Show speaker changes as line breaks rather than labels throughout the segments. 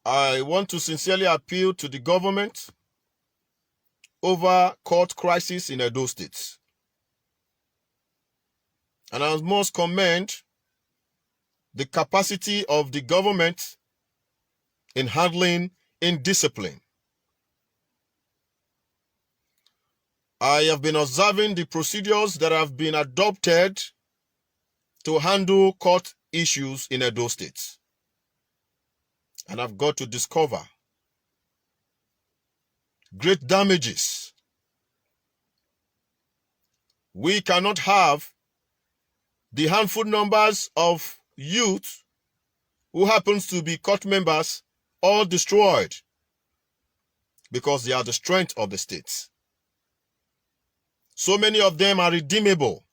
I want to sincerely appeal to the government over court crisis in Edo State. And I must commend the capacity of the government in handling indiscipline. I have been observing the procedures that have been adopted to handle court issues in Edo State. And I've got to discover great damages. We cannot have the handful numbers of youth who happens to be court members all destroyed because they are the strength of the state. So many of them are redeemable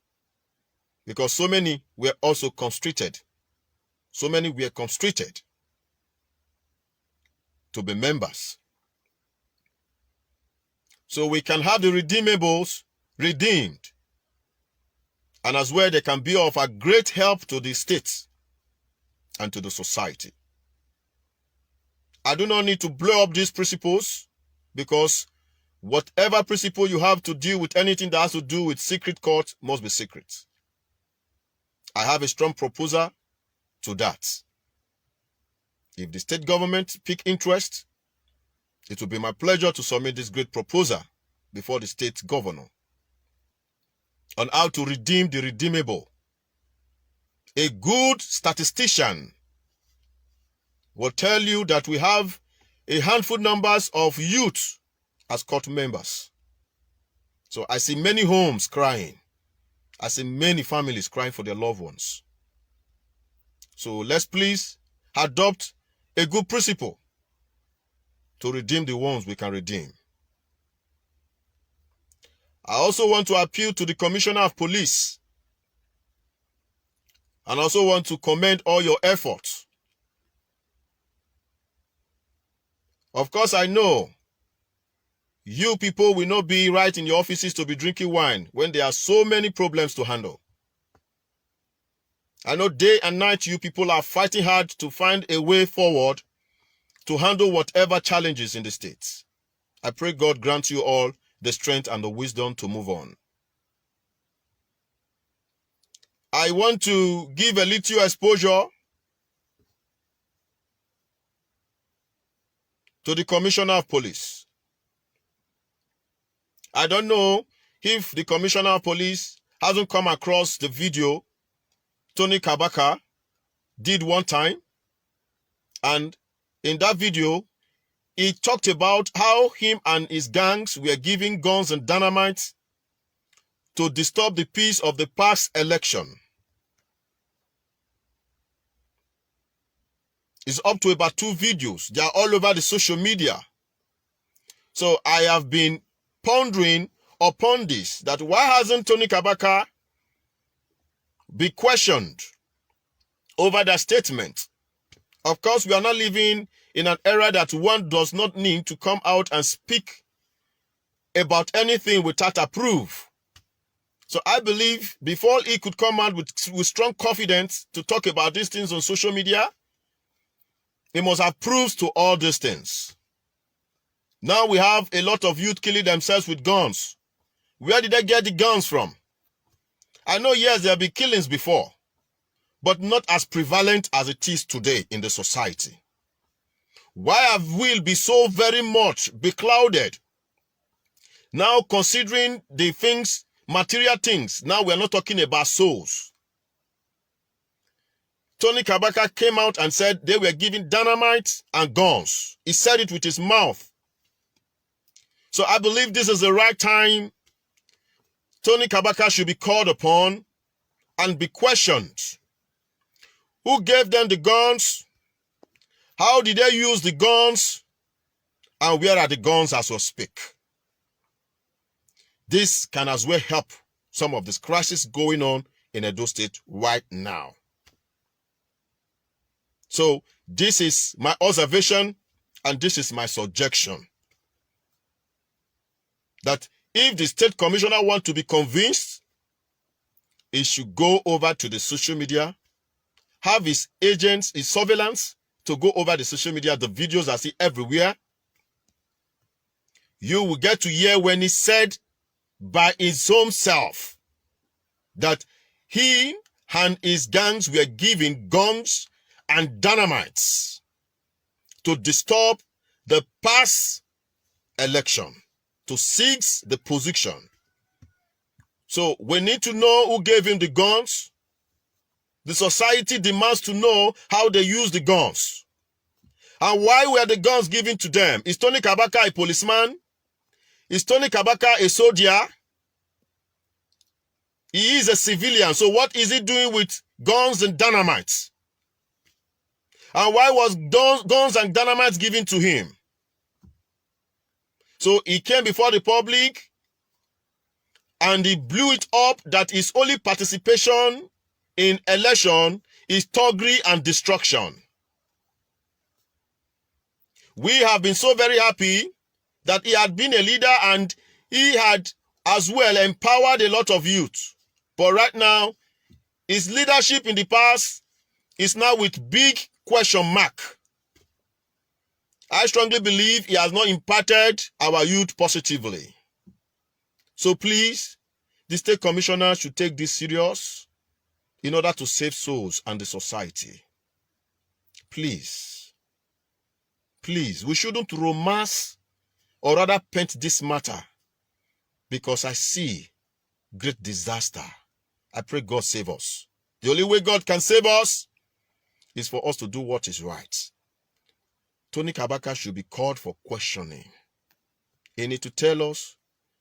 because so many were also constricted. So many were constricted to be members. So we can have the redeemables redeemed, and as well they can be of a great help to the state and to the society. I do not need to blow up these principles because whatever principle you have to deal with anything that has to do with secret court must be secret. I have a strong proposal to that. If the state government pick interest, it will be my pleasure to submit this great proposal before the state governor on how to redeem the redeemable. A good statistician will tell you that we have a handful numbers of youth as court members. So I see many homes crying. I see many families crying for their loved ones. So let's please adopt a good principle to redeem the ones we can redeem. I also want to appeal to the Commissioner of Police and also want to commend all your efforts. Of course, I know you people will not be right in your offices to be drinking wine when there are so many problems to handle. I know day and night you people are fighting hard to find a way forward to handle whatever challenges in the state. I pray God grant you all the strength and the wisdom to move on. I want to give a little exposure to the Commissioner of Police. I don't know if the Commissioner of Police hasn't come across the video Tony Kabaka did one time, and in that video he talked about how him and his gangs were giving guns and dynamite to disturb the peace of the past election. It's up to about 2 videos. They are all over the social media. So I have been pondering upon this, that why hasn't Tony Kabaka been questioned over that statement? Of course, we are not living in an era that one does not need to come out and speak about anything without approve. So I believe before he could come out with strong confidence to talk about these things on social media, he must approve to all these things. Now we have a lot of youth killing themselves with guns. Where did they get the guns from? I know, yes, there have been killings before, but not as prevalent as it is today in the society. Why have we been so very much beclouded? Now considering the things, material things, now we are not talking about souls. Tony Kabaka came out and said they were giving dynamite and guns. He said it with his mouth. So I believe this is the right time Tony Kabaka should be called upon and be questioned. Who gave them the guns? How did they use the guns? And where are the guns as we speak? This can as well help some of this crisis going on in Edo State right now. So this is my observation and this is my suggestion. That If the state commissioner wants to be convinced, he should go over to the social media, have his agents, his surveillance to go over the social media. The videos are seen everywhere. You will get to hear when he said by his own self that he and his gangs were given guns and dynamites to disturb the past election, to seize the position. So we need to know who gave him the guns. The society demands to know how they use the guns. And why were the guns given to them? Is Tony Kabaka a policeman? Is Tony Kabaka a soldier? He is a civilian. So what is he doing with guns and dynamites? And why was guns and dynamites given to him? So he came before the public and he blew it up that his only participation in election is thuggery and destruction. We have been so very happy that he had been a leader and he had as well empowered a lot of youth. But right now, his leadership in the past is now with big question mark. I strongly believe he has not impacted our youth positively. So please, the state commissioner should take this serious in order to save souls and the society. Please, we shouldn't romance or rather paint this matter because I see great disaster. I pray God save us. The only way God can save us is for us to do what is right. Tony Kabaka should be called for questioning. He needs to tell us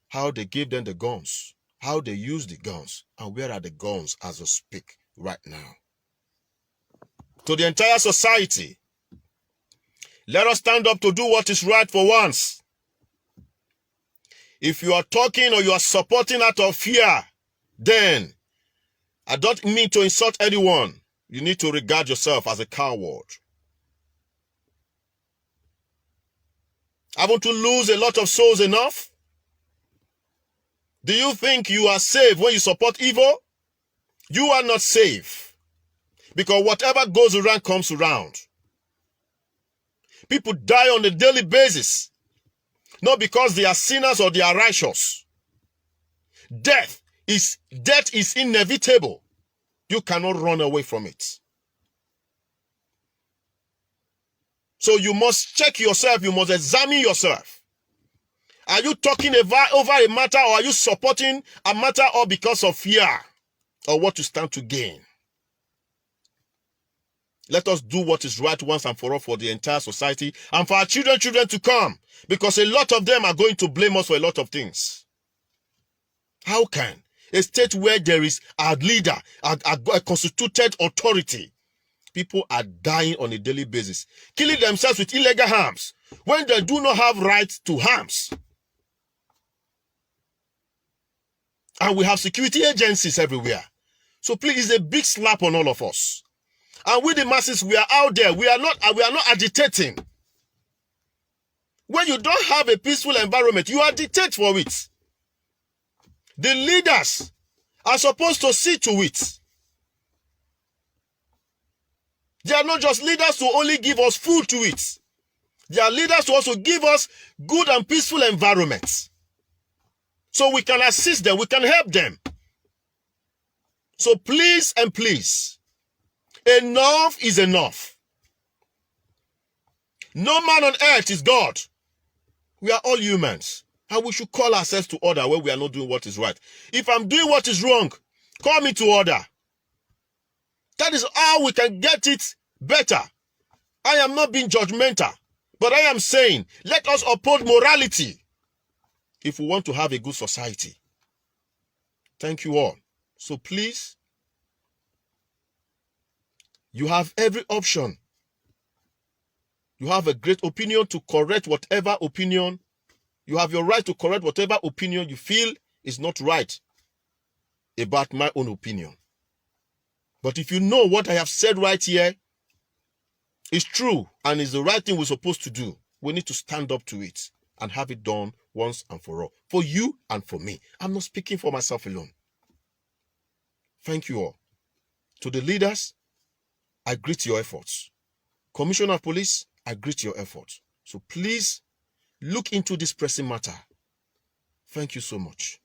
how they gave them the guns, how they use the guns, and where are the guns as we speak right now. To the entire society, let us stand up to do what is right for once. If you are talking or you are supporting out of fear, then I don't mean to insult anyone. You need to regard yourself as a coward. Haven't you lose a lot of souls enough? Do you think you are safe when you support evil? You are not safe. Because whatever goes around comes around. People die on a daily basis. Not because they are sinners or they are righteous. Death is inevitable. You cannot run away from it. So you must check yourself. You must examine yourself. Are you talking over a matter, or are you supporting a matter all because of fear or what you stand to gain? Let us do what is right once and for all for the entire society and for our children to come, because a lot of them are going to blame us for a lot of things. How can a state where there is a leader, a constituted authority, people are dying on a daily basis, killing themselves with illegal arms when they do not have right to arms? And we have security agencies everywhere. So please, it's a big slap on all of us. And we the masses, we are out there. We are not agitating. When you don't have a peaceful environment, you agitate for it. The leaders are supposed to see to it. They are not just leaders to only give us food to eat. They are leaders to also give us good and peaceful environments. So we can assist them, we can help them. So please and please, enough is enough. No man on earth is God. We are all humans. And we should call ourselves to order when we are not doing what is right. If I'm doing what is wrong, call me to order. That is how we can get it better. I am not being judgmental, but I am saying, let us uphold morality if we want to have a good society. Thank you all. So please, you have every option. You have a great opinion to correct whatever opinion. You have your right to correct whatever opinion you feel is not right about my own opinion. But if you know what I have said right here is true and is the right thing we're supposed to do, we need to stand up to it. and have it done once and for all. For you and for me. I'm not speaking for myself alone. Thank you all. To the leaders, I greet your efforts. Commissioner of Police, I greet your efforts. So please look into this pressing matter. Thank you so much.